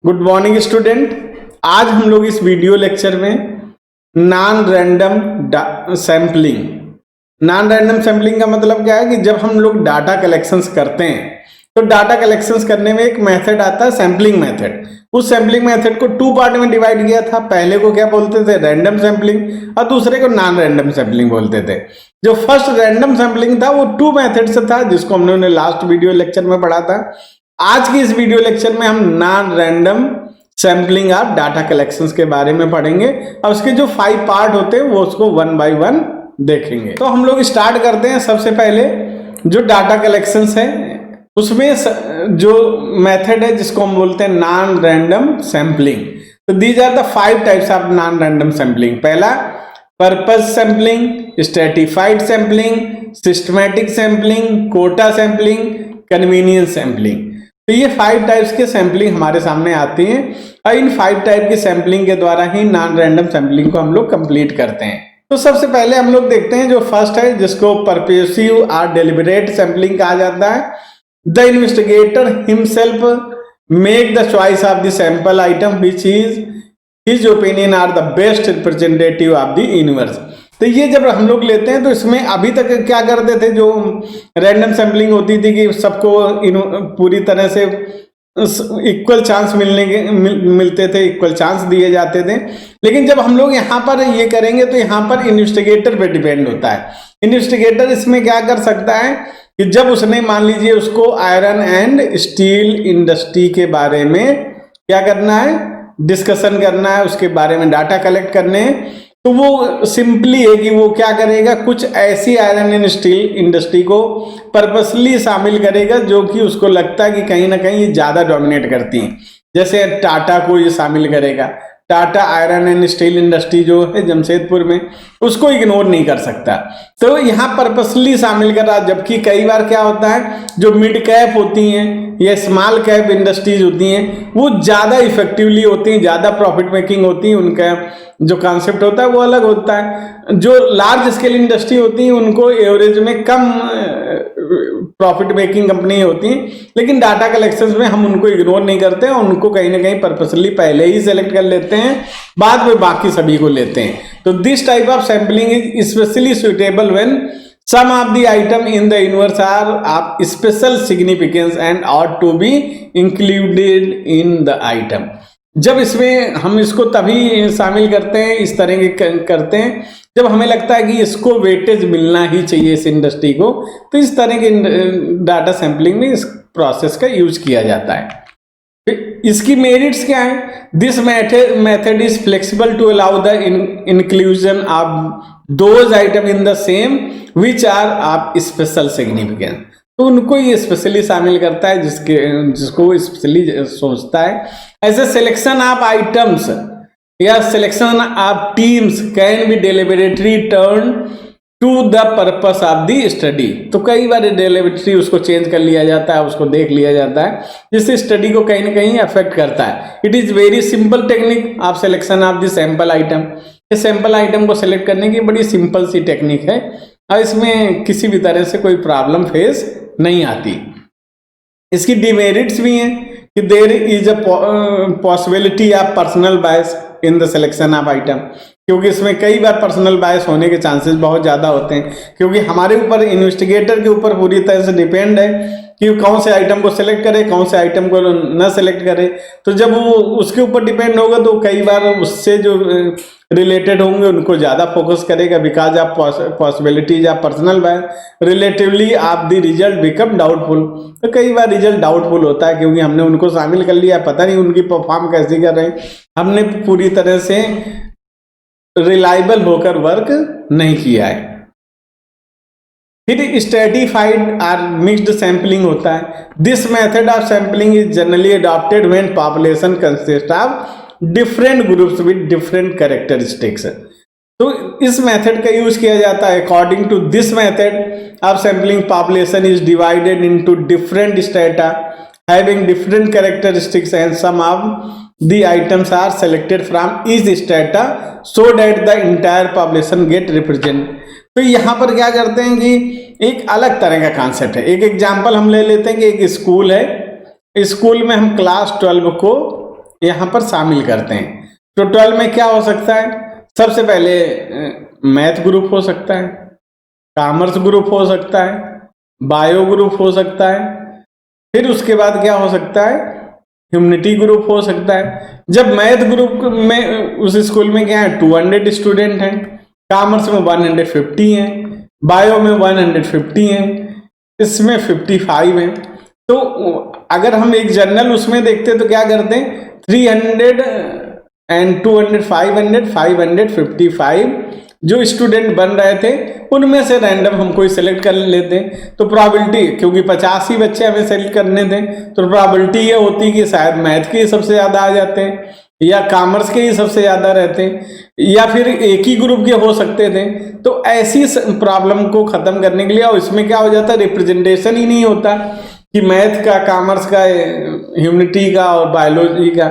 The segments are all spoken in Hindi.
Good morning student. आज हम लोग इस वीडियो लेक्चर में नॉन रैंडम सैम्पलिंग का मतलब क्या है कि जब हम लोग डाटा कलेक्शंस करते हैं तो डाटा कलेक्शंस करने में एक मेथड आता है सैम्पलिंग मेथड। उस सैम्पलिंग मेथड को टू पार्ट में डिवाइड किया था। पहले को क्या बोलते थे, रैंडम सैम्पलिंग, और दूसरे को नॉन रैंडम सैम्पलिंग बोलते थे। जो फर्स्ट रैंडम सैम्पलिंग था वो टू मेथड से था, जिसको हमने लास्ट वीडियो लेक्चर में पढ़ा था। आज की इस वीडियो लेक्चर में हम non random sampling of data collections के बारे में पढ़ेंगे और उसके जो 5 पार्ट होते हैं वो उसको 1 बाय 1 देखेंगे। तो हम लोग स्टार्ट करते हैं। सबसे पहले जो डाटा कलेक्शंस है उसमें जो मेथड है जिसको हम बोलते हैं नॉन रैंडम सैम्पलिंग। तो these are the 5 types of non random sampling. पहला purpose sampling, stratified sampling, systematic sampling, quota sampling, convenience sampling. तो ये 5 टाइप्स के सैम्पलिंग हमारे सामने आती हैं और इन 5 टाइप की सैम्पलिंग के द्वारा ही नॉन रैंडम सैम्पलिंग को हम लोग कंप्लीट करते हैं। तो सबसे पहले हम लोग देखते हैं जो फर्स्ट है, जिसको परपेसिव और डेलिबरेट सैम्पलिंग कहा जाता है। The investigator himself make the choice of the sample item which is his opinion are the best representative of the universe. तो ये जब हम लोग लेते हैं तो इसमें अभी तक क्या करते थे, जो रैंडम सैम्पलिंग होती थी कि सबको पूरी तरह से इक्वल चांस मिलते थे, इक्वल चांस दिए जाते थे। लेकिन जब हम लोग यहाँ पर ये करेंगे तो यहाँ पर इन्वेस्टिगेटर पे डिपेंड होता है। इन्वेस्टिगेटर इसमें क्या कर सकता है कि जब उसने मान लीजिए उसको आयरन एंड स्टील इंडस्ट्री के बारे में क्या करना है, डिस्कशन करना है, उसके बारे में डाटा कलेक्ट करने हैं, तो वो सिंपली है कि वो क्या करेगा, कुछ ऐसी आयरन एंड स्टील इंडस्ट्री को पर्पसली शामिल करेगा जो कि उसको लगता है कि कहीं ना कहीं ये ज्यादा डोमिनेट करती हैं। जैसे टाटा को ये शामिल करेगा, Tata iron and steel industry जो है जमशेदपुर में, उसको इग्नोर नहीं कर सकता। तो यहाँ पर्पसली शामिल कर रहा। जबकि कई बार क्या होता है, जो मिड कैप होती हैं या स्मॉल कैप इंडस्ट्रीज होती हैं वो ज्यादा इफेक्टिवली होती हैं, ज्यादा प्रॉफिट मेकिंग होती हैं, उनका जो कॉन्सेप्ट होता है वो अलग होता है। जो लार्ज स्केल इंडस्ट्री होती है उनको एवरेज में कम प्रॉफिट मेकिंग कंपनी होती हैं, लेकिन डाटा कलेक्शंस में हम उनको इग्नोर नहीं करते हैं, उनको कहीं ना कहीं पर्पसली पहले ही सेलेक्ट कर लेते हैं, बाद में बाकी सभी को लेते हैं। तो this type of sampling is specially suitable when some of the item in the universe are of special significance and ought to be included in the item। जब इसमें हम इसको तभी शामिल करते हैं, इस तरह के करते हैं जब हमें लगता है कि इसको वेटेज मिलना ही चाहिए इस इंडस्ट्री को। तो इस तरह के डाटा सैम्पलिंग में इस प्रोसेस का यूज किया जाता है। इसकी मेरिट्स क्या है? This method is flexible to allow the inclusion of those item in the same which are of special significance. तो उनको ये स्पेशली शामिल करता है जिसको स्पेशली सोचता है। ऐसे सिलेक्शन ऑफ आइटम्स या selection of teams can be deliberately turn to the purpose of the study. तो कई बार डेलिबरेटली उसको चेंज कर लिया जाता है, उसको देख लिया जाता है, जिससे स्टडी को कहीं ना कहीं अफेक्ट करता है। It is very simple technique of selection of the sample item. इस सैंपल आइटम को सिलेक्ट करने की बड़ी सिंपल सी टेक्निक है और इसमें किसी भी तरह से कोई प्रॉब्लम फेस नहीं आती। इसकी डिमेरिट्स भी हैं कि there is a possibility of personal bias in the selection of item, क्योंकि इसमें कई बार पर्सनल बायस होने के चांसेस बहुत ज़्यादा होते हैं, क्योंकि हमारे ऊपर इन्वेस्टिगेटर के ऊपर पूरी तरह से डिपेंड है कि कौन से आइटम को सिलेक्ट करे, कौन से आइटम को न सिलेक्ट करे। तो जब वो उसके ऊपर डिपेंड होगा तो कई बार उससे जो रिलेटेड होंगे उनको ज़्यादा फोकस करेगा, because of possibilities of personal bias relatively of the result become doubtful. तो कई बार रिजल्ट डाउटफुल होता है क्योंकि हमने उनको शामिल कर लिया, पता नहीं उनकी परफॉर्म कैसी कर रहे हैं, हमने पूरी तरह से रिलायबल होकर वर्क नहीं किया है। फिर स्ट्रेटिफाइड और मिक्स्ड सैंपलिंग होता है। This method of sampling is generally adopted when population consist of different groups with different characteristics. तो इस मेथड का यूज किया जाता है। According to this method of sampling population is divided into different strata having different characteristics and some of the items are selected from each strata so that the entire population get represented। तो यहाँ पर क्या करते हैं कि एक अलग तरह का कॉन्सेप्ट है। एक एग्जांपल हम ले लेते हैं कि एक स्कूल है, स्कूल में हम क्लास 12 को यहाँ पर शामिल करते हैं। तो 12 में क्या हो सकता है, सबसे पहले मैथ ग्रुप हो सकता है, कॉमर्स ग्रुप हो सकता है, बायो ग्रुप हो सकता है, फिर उसके बाद क्या हो सकता है, ह्यूमैनिटी ग्रुप हो सकता है। जब मैथ ग्रुप में उस स्कूल में क्या है 200 स्टूडेंट हैं, कॉमर्स में 150 हैं, बायो में 150 हैं, इसमें 55 हैं। तो अगर हम एक जनरल उसमें देखते तो क्या करते हैं 300 एंड 200 500 555 जो स्टूडेंट बन रहे थे उनमें से रैंडम हम कोई सेलेक्ट कर लेते हैं। तो प्रोबेबिलिटी, क्योंकि 50 ही बच्चे हमें सेलेक्ट करने थे, तो प्रोबेबिलिटी ये होती कि शायद मैथ के ही सबसे ज्यादा आ जाते हैं या कॉमर्स के ही सबसे ज्यादा रहते हैं या फिर एक ही ग्रुप के हो सकते थे। तो ऐसी प्रॉब्लम को खत्म करने के लिए, और इसमें क्या हो जाता है रिप्रेजेंटेशन ही नहीं होता कि मैथ का, कॉमर्स का, ह्यूमैनिटी का और बायोलॉजी का।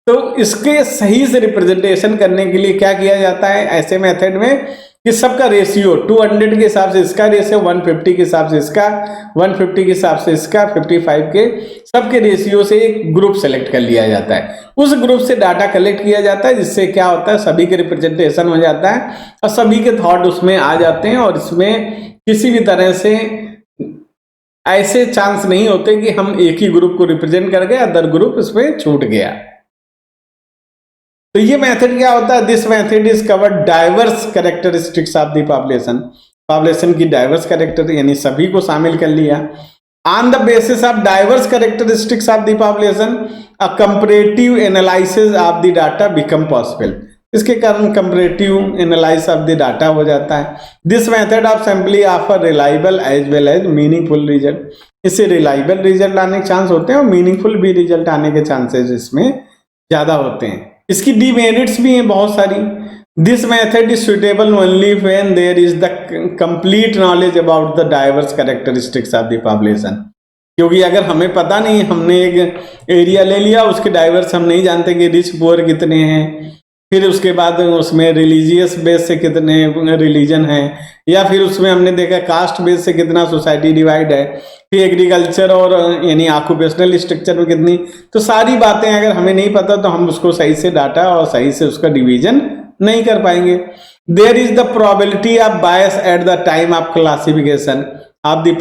तो इसके सही से रिप्रेजेंटेशन करने के लिए क्या किया जाता है ऐसे मेथड में कि सबका रेशियो 200 के हिसाब से इसका रेशियो, 150 के हिसाब से इसका, 150 के हिसाब से इसका, 55 के, सबके रेशियो से एक ग्रुप सेलेक्ट कर लिया जाता है। उस ग्रुप से डाटा कलेक्ट किया जाता है, जिससे क्या होता है सभी के रिप्रेजेंटेशन हो जाता है और सभी के थॉट उसमें आ जाते हैं और इसमें किसी भी तरह से ऐसे चांस नहीं होते कि हम एक ही ग्रुप को रिप्रेजेंट कर गए, अदर ग्रुप इसमें छूट गया। तो ये मेथड क्या होता है, this method is covered diverse characteristics of the population की डाइवर्स कैरेक्टर, यानी सभी को शामिल कर लिया। On the basis of diverse characteristics of the population a comparative analysis of the data become possible. इसके कारण comparative analysis of the data हो जाता है। This method of sampling offer reliable as well as meaningful result. इससे रिलायबल रिजल्ट आने के चांस होते हैं और मीनिंगफुल भी रिजल्ट आने के चांसेस इसमें ज्यादा होते हैं। इसकी डीमेरिट्स भी हैं बहुत सारी। This method is suitable only when there is the complete knowledge about the diverse characteristics of the population. क्योंकि अगर हमें पता नहीं, हमने एक एरिया ले लिया, उसके डाइवर्स हम नहीं जानते कि रिच पुअर कितने हैं, फिर उसके बाद उसमें रिलीजियस बेस से कितने रिलीजन हैं, या फिर उसमें हमने देखा कास्ट बेस से कितना सोसाइटी डिवाइड है, फिर एग्रीकल्चर और यानी ऑक्यूपेशनल स्ट्रक्चर में कितनी। तो सारी बातें अगर हमें नहीं पता तो हम उसको सही से डाटा और सही से उसका डिवीजन नहीं कर पाएंगे। There is the probability of bias at the time of classification of the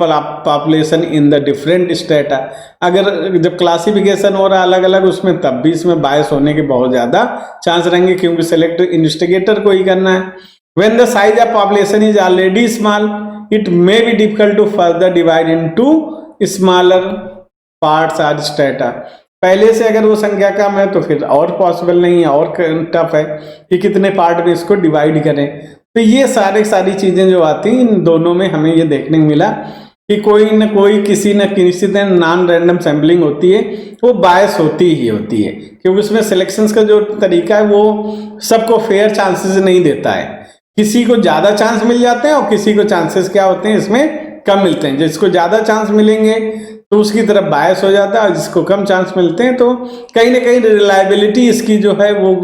population in the different strata. अगर जब क्लासिफिकेशन हो रहा अलग अलग उसमें, तब भी इसमें बायस होने के बहुत ज्यादा चांस रहेंगे, क्योंकि सिलेक्ट इन्वेस्टिगेटर को ही करना है। When the size of population is already small it may be difficult to further divide into smaller parts और स्टेटा। पहले से अगर वो संख्या कम है तो फिर और पॉसिबल नहीं है, और टफ है कि कितने पार्ट में इसको डिवाइड करें। तो ये सारी चीजें जो आती हैं, इन दोनों में हमें ये देखने को मिला कि कोई न कोई किसी न किसी दिन नॉन रैंडम सैम्पलिंग होती है, वो बायस होती ही होती है, क्योंकि उसमें सिलेक्शंस का जो तरीका है वो सबको फेयर चांसेस नहीं देता है। किसी को ज्यादा चांस मिल जाते हैं और किसी को चांसेस क्या होते हैं इसमें कम मिलते हैं। जिसको ज्यादा चांस मिलेंगे तो उसकी तरफ बायस हो जाता है, और जिसको कम चांस मिलते हैं तो कहीं ना कहीं रिलायबिलिटी इसकी जो है वो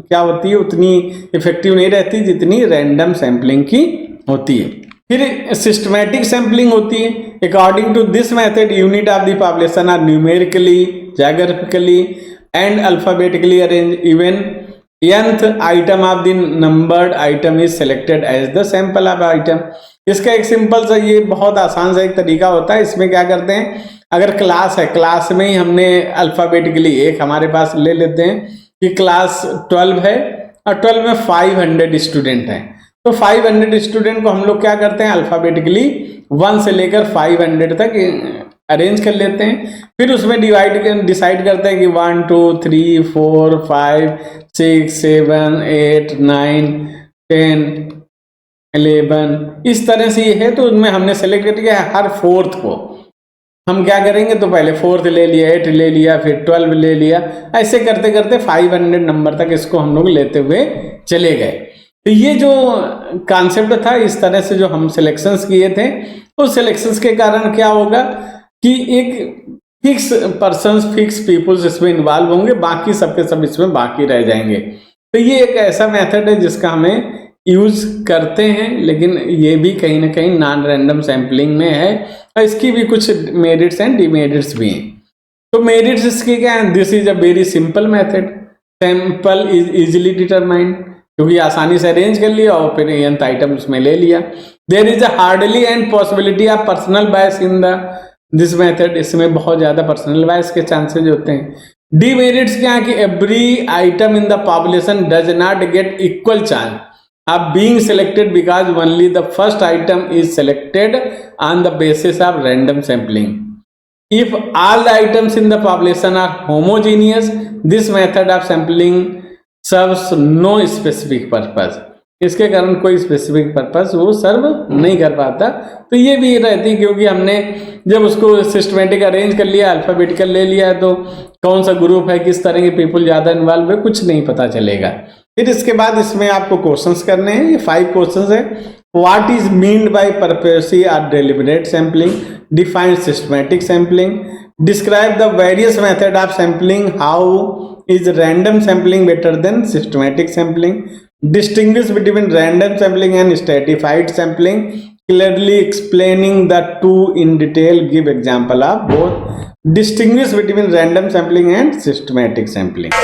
क्या होती है, उतनी इफेक्टिव नहीं रहती जितनी रैंडम सैंपलिंग की होती है। फिर सिस्टमैटिक सैंपलिंग होती है। According to this method unit of the population are numerically, geographically and alphabetically arrange. Even nth item of the numbered item is selected as the sample of item. इसका एक सिंपल सा, ये बहुत आसान सा एक तरीका होता है। इसमें क्या करते हैं, अगर क्लास है, क्लास में ही हमने अल्फाबेटिकली एक हमारे पास ले लेते हैं कि क्लास 12 है और 12 में 500 स्टूडेंट हैं। तो 500 स्टूडेंट को हम लोग क्या करते हैं अल्फाबेटिकली 1 से लेकर 500 तक अरेंज कर लेते हैं। फिर उसमें डिसाइड करते हैं कि 1 2 3 4 5 6 7 8 9 10 11 इस तरह से ये है। तो उनमें हमने सेलेक्ट किया है हर 4th को हम क्या करेंगे, तो पहले 4th ले लिया, 8 ले लिया, फिर 12 ले लिया, ऐसे करते करते 500 नंबर तक इसको हम लोग लेते हुए चले गए। तो ये जो कॉन्सेप्ट था, इस तरह से जो हम सिलेक्शंस किए थे, उस सिलेक्शंस के कारण क्या होगा कि एक फिक्स पर्सन्स, फिक्स पीपुल्स इसमें इन्वॉल्व होंगे, बाकी सबके सब इसमें बाकी रह जाएंगे। तो ये एक ऐसा मेथड है जिसका हमें यूज करते हैं, लेकिन ये भी कहीं ना कहीं नॉन रैंडम सैंपलिंग में है और इसकी भी कुछ मेरिट्स एंड डिमेरिट्स भी हैं। तो मेरिट्स इसके क्या है? This is a very simple method, sample is easily determined, क्योंकि आसानी से अरेंज कर लिया और फिर nth आइटम उसमें ले लिया। There is a hardly and possibility of personal bias in the this method, इसमें बहुत ज्यादा पर्सनल बायस के चांसेस होते हैं। डीमेरिट्स क्या है कि every item in the population does not get equal chance of being selected because only the first item is selected on the basis of random sampling. If all the items in the population are homogeneous, this method of sampling serves no specific purpose. इसके कारण कोई स्पेसिफिक पर्पस वो सर्व नहीं कर पाता। तो ये भी रहती, क्योंकि हमने जब उसको सिस्टमेटिक अरेंज कर लिया, अल्फाबेटिकल ले लिया, तो कौन सा ग्रुप है, किस तरह के पीपल ज्यादा इन्वॉल्व है, कुछ नहीं पता चलेगा। फिर इसके बाद इसमें आपको क्वेश्चंस करने हैं, ये 5 क्वेश्चंस है। What is meant by purposive और deliberate sampling, define systematic sampling, describe the various method of sampling, how is random sampling better than systematic sampling, distinguish between random sampling and stratified sampling, clearly explaining the two in detail, give example of both, distinguish between random sampling and systematic sampling.